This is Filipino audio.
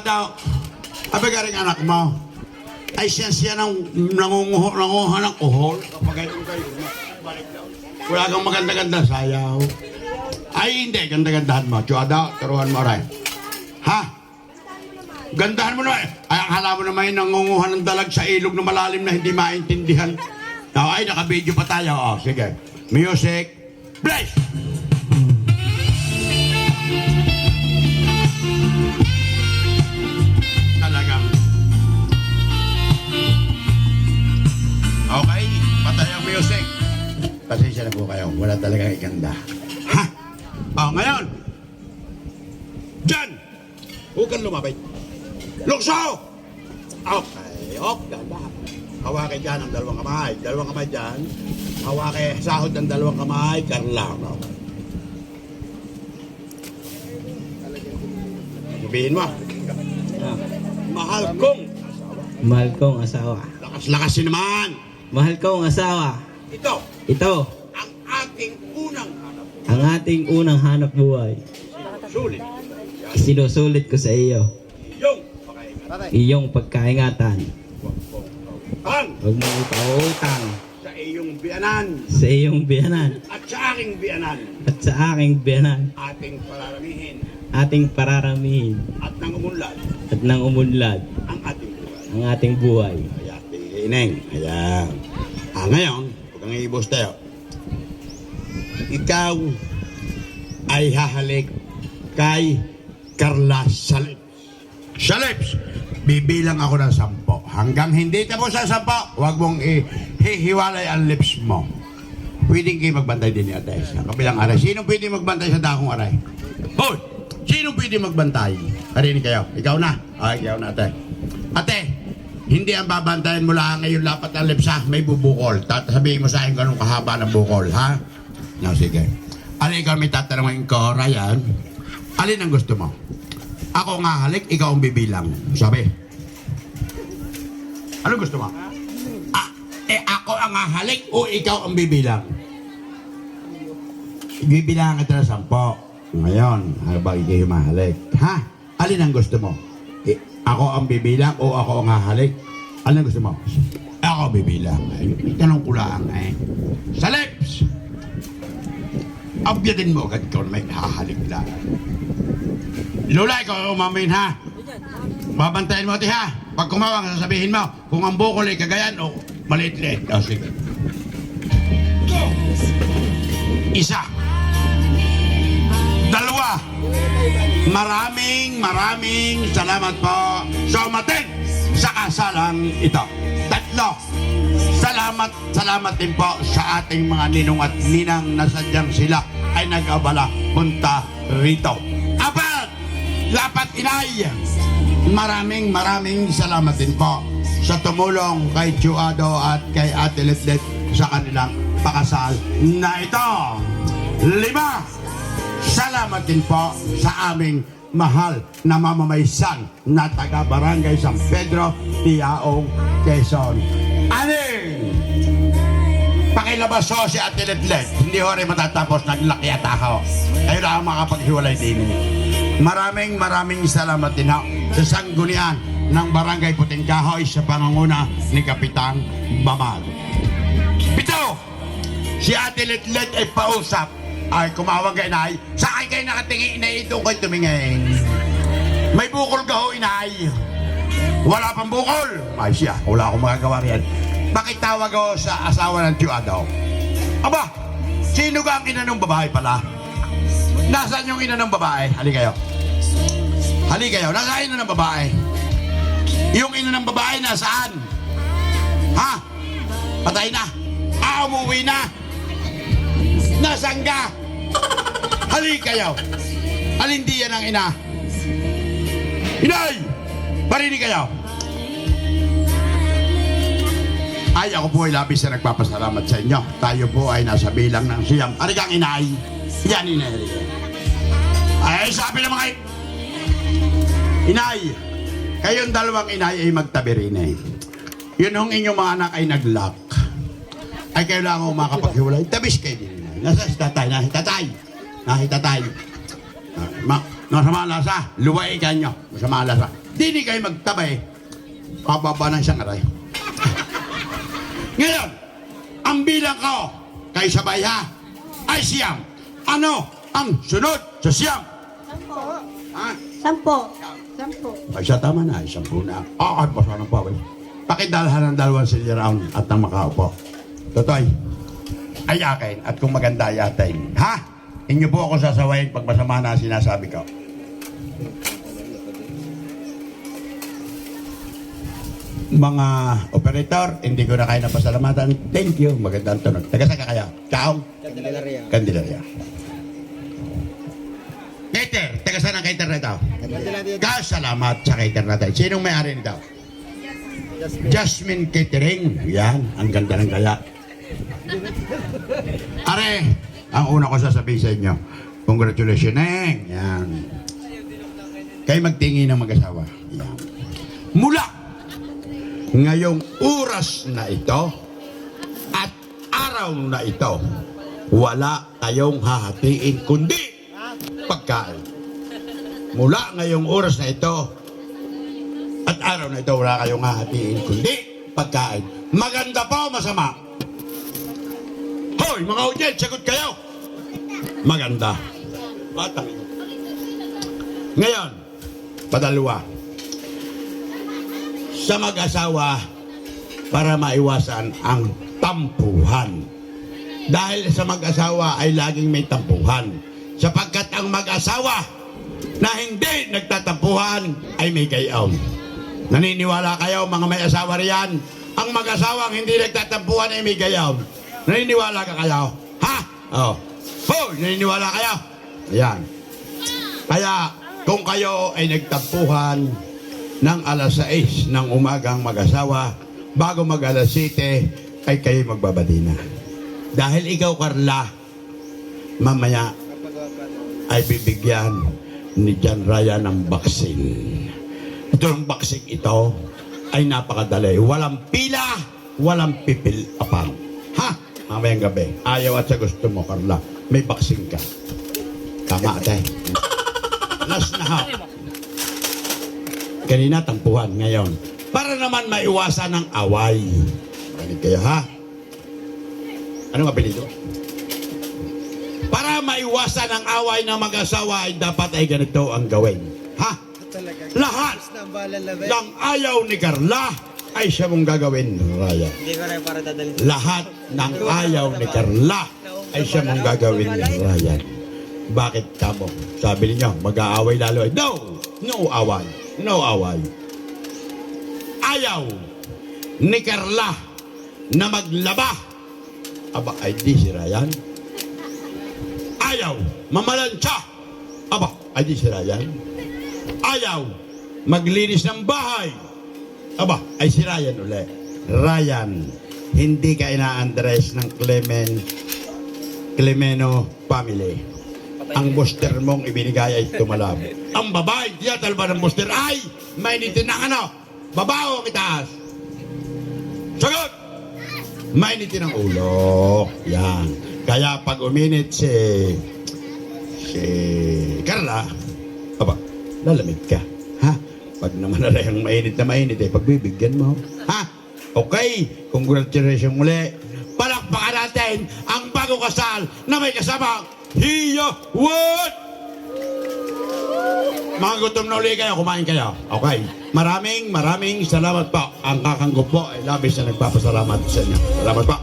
daw, abagaring anak mo, ay siya nangunguha ng kuhol. Kapag ganun kayo, balik daw. Wala kang maganda-ganda sayaw. Ay hindi, ganda-gandahan mo. Chua daw, turuan mo rin. Ha? Gandahan mo naman. Ay, akala mo naman yung nangunguha ng dalag sa ilog na malalim na hindi maintindihan. Ay, naka-video pa tayo. Oh, sige. Music, play! Talagang. Okay, patay ang music. Pasensya na po kayo. Wala talagang iganda. Ha? Oh, ngayon. Diyan! Huwag kang lumabay. Lukso! Okay, ganda. Hawake dyan ang dalawang kamay. Dalawang kamay dyan. Hawake sahod ng dalawang kamay. Karlang. Sabihin mo. Mahal kong asawa. Mahal kong asawa. Lakas-lakasin naman. Mahal kong asawa. Ito. Ang ating unang hanap. Ang ating unang hanap buhay. Sulit. Sinusulit ko sa iyo. Iyong pagkaingatan. Huwag mo ipautang. Sa iyong biyanan. Sa iyong biyanan. At sa aking biyanan. At sa aking biyanan. Ating pararamihin. Ating pararamihin. At nang umunlad. At nang umunlad. Ang ating buhay. Ang ating buhay. Kaya, Ineng. Ayan. Ngayon, huwag kang iibos tayo. Ikaw ay hahalik kay Carla Salips. Salips, bibilang ako ng 10. Hanggang hindi tapos sa 10, huwag mong hihiwalay ang lips mo. Pwedeng kayo magbantay din ni Ate sa kabilang aray. Sino pwede magbantay sa dakong aray? Hoy! Sino pwede magbantay? Karinig kayo. Ikaw na. Ikaw na, Ate. Ate, hindi ang babantayan mo lang ngayon lapat ang lips ha. May bubukol. Sabihin mo sa akin ganun kahaba ng bukol, ha? No, sige. Alin ikaw may tatanungin ko, Ryan? Alin ang gusto mo? Ako nga halik, ikaw ang bibilang. Sabi. Ano gusto mo? Ako ang halik o ikaw ang bibilang? Bibilang kita ng 10. Ngayon, habang ikaw mahalik. Ha? Alin ang gusto mo? Ako ang bibilang o ako ang hahalik? Alin ang gusto mo? Ako bibilang. May tanong ko lang Sa lips! Abyatin mo agad ikaw na may hahalik lang. Lola, ikaw umamain ha. Babantayan mo ati ha. Pag kumawang, sasabihin mo kung ang bukol ay kagayan o maliit-liit. Sige. Isa. Dalawa. Maraming salamat po sa umatin sa kasalang ito. Tatlo. Salamat din po sa ating mga ninong at ninang na sadyang sila ay nag-abala punta rito. Apat. Lapat inay. Maraming salamat din po sa tumulong kay Chuado at kay Ate Letlet sa kanilang pakasal na ito. 5. Salamat din po sa aming mahal na mamamaysan na taga Barangay San Pedro, Tiaong, Quezon. Aning! Pakilabas ho si Ate Letlet. Hindi ho rin matatapos, naglaki at ako. Kayo lang ang makapaghiwalay din. Maraming salamat din ho sa sanggunian ng Barangay Puting Kahoy sa pangunguna ni Kapitang Bamag. 7. Si Ate Letlet ay pausap. Ay, kumawag ka, inay. Sa akin kayo nakatingin, inay, ito kayo tumingin. May bukol ka ho, inay. Wala pang bukol. Ay siya, wala akong magagawa riyan. Bakit tawag ho sa asawa ng Chuado? Aba, sino ka ang ina ng babae pala? Nasaan yung ina ng babae? Hali kayo. Nasaan ina ng babae? Yung ina ng babae nasaan? Ha? Patay na? Umuwi na? Nasaan ka? Hali kayo. Alindi yan ang ina. Inay! Parinig kayo. Ay, ako po ay labis na nagpapasalamat sa inyo. Tayo po ay nasa bilang ng siyam. Arigang inay. Yan, inay. Ay, sabi ng mga inay, kayong dalawang inay ay magtabi rin Yun hong inyong mga anak ay nag-lock. Ay, kayo lang ako makapaghiwalay. Tabis kayo din, inay. Nasa si tatay, nahitatay. Masama lasa, luwai ka nyo. Masama lasa. Dini kayo magtabay. Pababa ng siyang aray. Ngayon, ang bilang ko kay sabay ha ay siyam. Ano ang sunod sa siyam? Sampo. Ha? Sampo. Sampo. Ay siya tama na, ay 10 na. Ay, basa ng pawis. Pakidalhan ng dalawang silya round at ang makaupo. Totoy, ay akin at kung maganda ay atin. Ha? Inyo po ako sasawayin pag masama na ang sinasabi ko. Mga operator, hindi ko na kayo napasalamatan. Thank you. Magandang tunog. Taga saan ka kaya? Kaong? Candelaria. Candelaria. Cater. Taga saan ang cater na ito? Candelaria. Kasalamat sa cater natin. Sinong may-ari nito? Jasmine Catering. Yan. Ang ganda ng gaya. Are, ang una ko sasabihin sa inyo. Congratulations, Neng. Yan. Kayo magtingin ng mag-asawa. Yan. Mula ngayong oras na ito at araw na ito, wala kayong hahatiin kundi pagkain. Mula ngayong oras na ito at araw na ito, wala kayong hahatiin kundi pagkain. Maganda pa o masama? Hoy, mga audience, sagot kayo. Maganda. Batang. Ngayon, padalwa. Sa mag-asawa para maiwasan ang tampuhan. Dahil sa mag-asawa ay laging may tampuhan. Sapagkat ang mag-asawa na hindi nagtatampuhan ay may gayaon. Naniniwala kayo mga may asawa riyan? Ang mag-asawang hindi nagtatampuhan ay may gayaon. Naniniwala ka kayo? Ha? Oh. Oh, naniniwala kayo? Ayan. Kaya kung kayo ay nagtampuhan ng alas 6 ng umagang mag-asawa, bago mag alas 7 ay kayo magbabati na. Dahil ikaw, Carla, mamaya ay bibigyan ni John Ryan ng vaccine. Itong vaccine ito ay napakadali. Walang pila, walang pipil apang. Ha? Mamayang gabi, ayaw at sa gusto mo, Carla, may vaccine ka. Tama, ate. Last na ha. Kanina tampuhan, ngayon. Para naman maiwasan ng away. Ganit kayo, ha? Anong apelido? Para maiwasan ang away ng mag-asawa ay dapat ay ganito ang gawin. Ha? Lahat ng ayaw ni Carla ay siya mong gagawin, Raya. Hindi ko rin para dadalhin. Lahat ng ayaw ni Carla ay siya mong gagawin, Ryan. Bakit kamo? Sabi niyo, mag-aaway lalo. No! No away. No away. Ayaw ni Carla na maglaba. Aba, ay di si Ryan. Ayaw mamalansya. Aba, ay di si Ryan. Ayaw maglinis ng bahay. Aba, ay si Ryan uli. Ryan, hindi ka ina-address ng Clemeno family. Ang booster mong ibinigay ay tumalab. Ang babae, tiyatalba ng booster ay mainitin ng ano? Babaw ang itaas. Sagot! Mainitin ang ulo. Yan. Kaya pag uminit si Carla, aba, lalamig ka. Ha? Pag naman na yung mainit na mainit, eh, pagbibigyan mo. Ha? Okay, congratulations muli. Palakpakan natin ang bagong kasal na may kasamang Hiya What? Mga gutom na uli kayo, kumain kayo. Okay. Maraming salamat po. Ang kakanggo po ay labis na nagpapasalamat sa inyo. Salamat po.